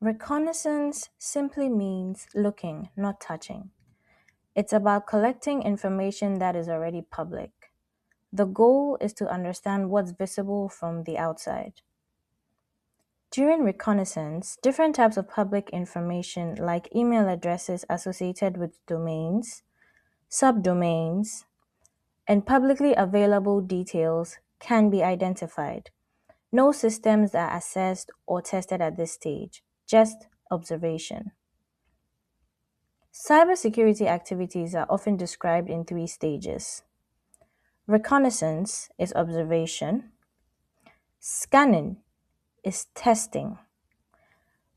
Reconnaissance simply means looking, not touching. It's about collecting information that is already public. The goal is to understand what's visible from the outside. During reconnaissance, different types of public information like email addresses associated with domains, subdomains, and publicly available details can be identified. No systems are assessed or tested at this stage, just observation. Cybersecurity activities are often described in three stages. Reconnaissance is observation, scanning is testing,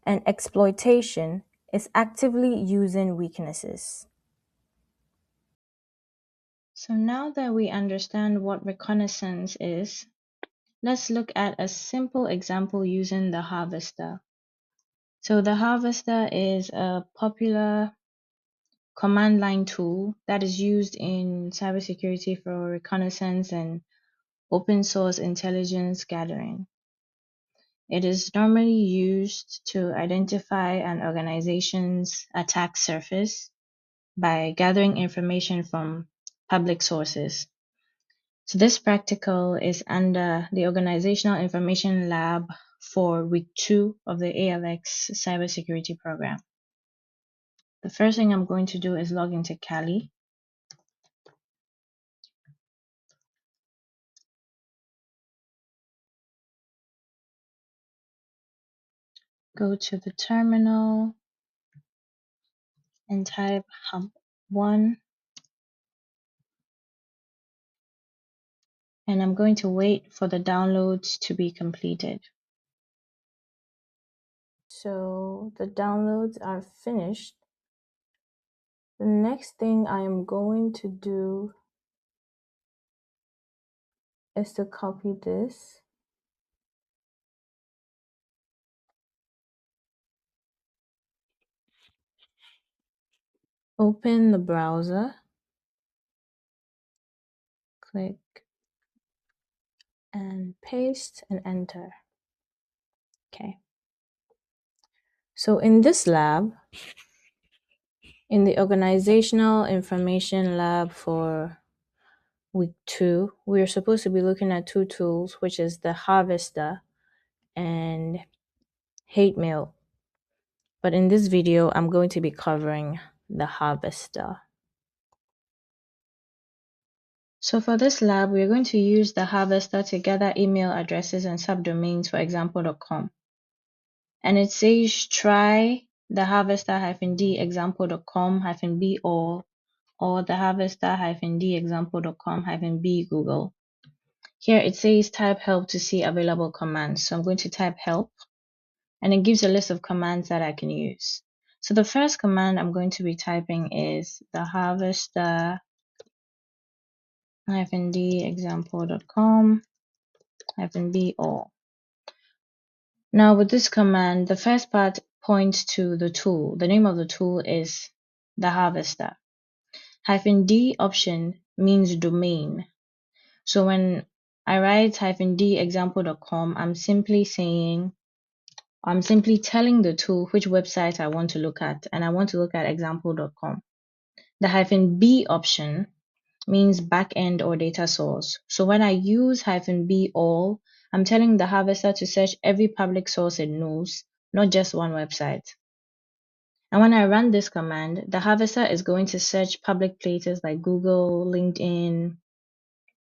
and exploitation is actively using weaknesses. So now that we understand what reconnaissance is, let's look at a simple example using the Harvester. So the Harvester is a popular command line tool that is used in cybersecurity for reconnaissance and open source intelligence gathering. It is normally used to identify an organization's attack surface by gathering information from public sources. So this practical is under the Organizational Information Lab for week 2 of the ALX Cybersecurity program. The first thing I'm going to do is log into Kali. Go to the terminal and type hub1, and I'm going to wait for the downloads to be completed. So the downloads are finished. The next thing I am going to do is to copy this. Open the browser. Click and paste and enter. Okay. So in this lab, in the Organizational Information Lab for week 2, we're supposed to be looking at two tools, which is the Harvester and hate mail. But in this video, I'm going to be covering the Harvester. So for this lab, we're going to use the Harvester to gather email addresses and subdomains for example.com. And it says try the harvester-d example.com-b all, or the harvester-d example.com-b Google. Here it says type help to see available commands. So I'm going to type help, and it gives a list of commands that I can use. So the first command I'm going to be typing is the harvester-d example.com-b all. Now with this command, the first part points to the tool. The name of the tool is the Harvester. -d option means domain. So when I write -d example.com, I'm simply telling the tool which website I want to look at, and I want to look at example.com. The -b option means backend or data source. So when I use -b all, I'm telling the Harvester to search every public source it knows, not just one website. And when I run this command, the Harvester is going to search public places like Google, LinkedIn,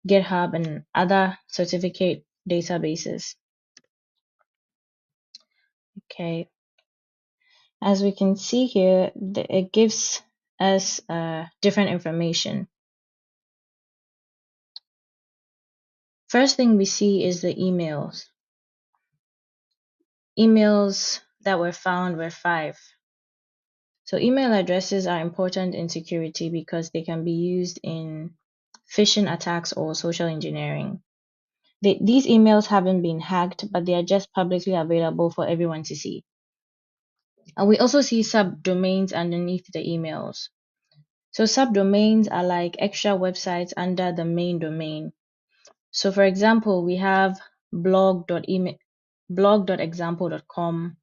GitHub, and other certificate databases. Okay. As we can see here, it gives us different information. First thing we see is the emails. Emails that were found were 5. So email addresses are important in security because they can be used in phishing attacks or social engineering. These emails haven't been hacked, but they are just publicly available for everyone to see. And we also see subdomains underneath the emails. So subdomains are like extra websites under the main domain. So for example, we have blog.example.com,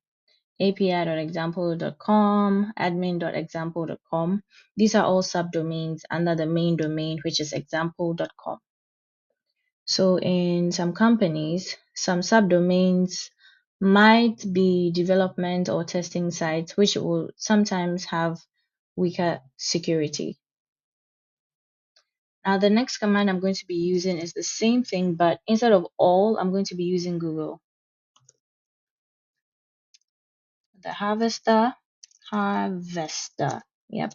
api.example.com, admin.example.com. These are all subdomains under the main domain, which is example.com. So in some companies, some subdomains might be development or testing sites, which will sometimes have weaker security. Now, the next command I'm going to be using is the same thing, but instead of all, I'm going to be using Google. The harvester, yep,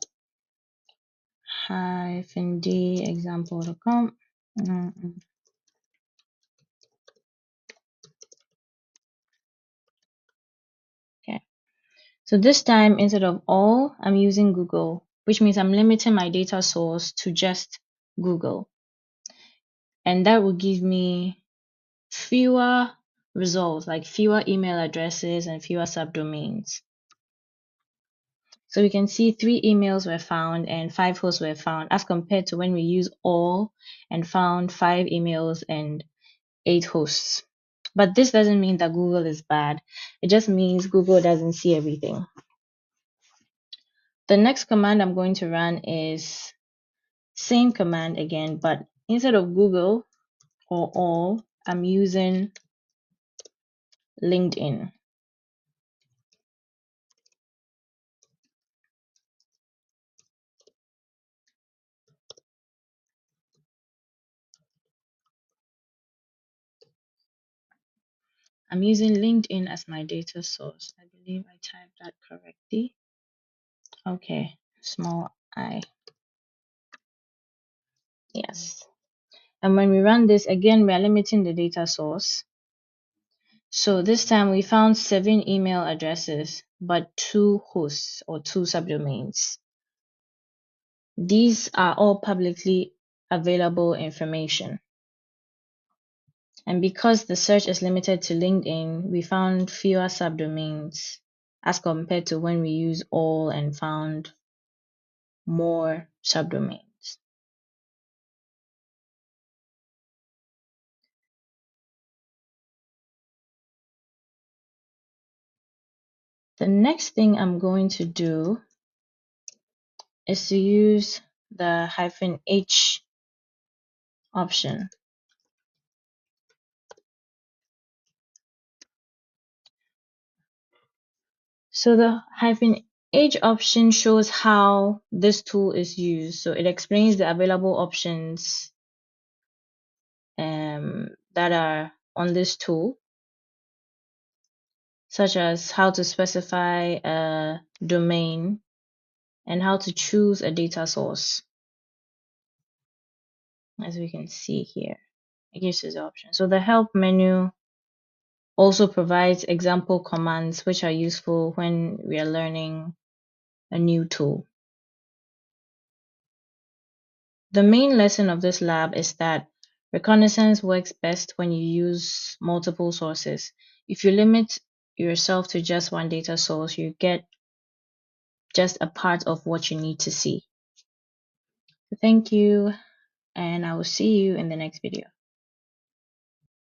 -d example.com. Okay. So this time, instead of all, I'm using Google, which means I'm limiting my data source to just Google. And that will give me fewer results, like fewer email addresses and fewer subdomains. So we can see 3 emails were found and 5 hosts were found, as compared to when we use all and found 5 emails and 8 hosts. But this doesn't mean that Google is bad. It just means Google doesn't see everything. The next command I'm going to run is same command again, but instead of Google or all, I'm using LinkedIn. I'm using LinkedIn as my data source. I believe I typed that correctly. Okay, small I. Yes. And when we run this, again, we are limiting the data source. So this time we found 7 email addresses, but 2 hosts or 2 subdomains. These are all publicly available information. And because the search is limited to LinkedIn, we found fewer subdomains as compared to when we use all and found more subdomains. The next thing I'm going to do is to use the -h option. So the -h option shows how this tool is used. So it explains the available options that are on this tool, such as how to specify a domain and how to choose a data source. As we can see here, it gives us the option. So the help menu also provides example commands which are useful when we are learning a new tool. The main lesson of this lab is that reconnaissance works best when you use multiple sources. If you limit yourself to just one data source, you get just a part of what you need to see. Thank you, and I will see you in the next video.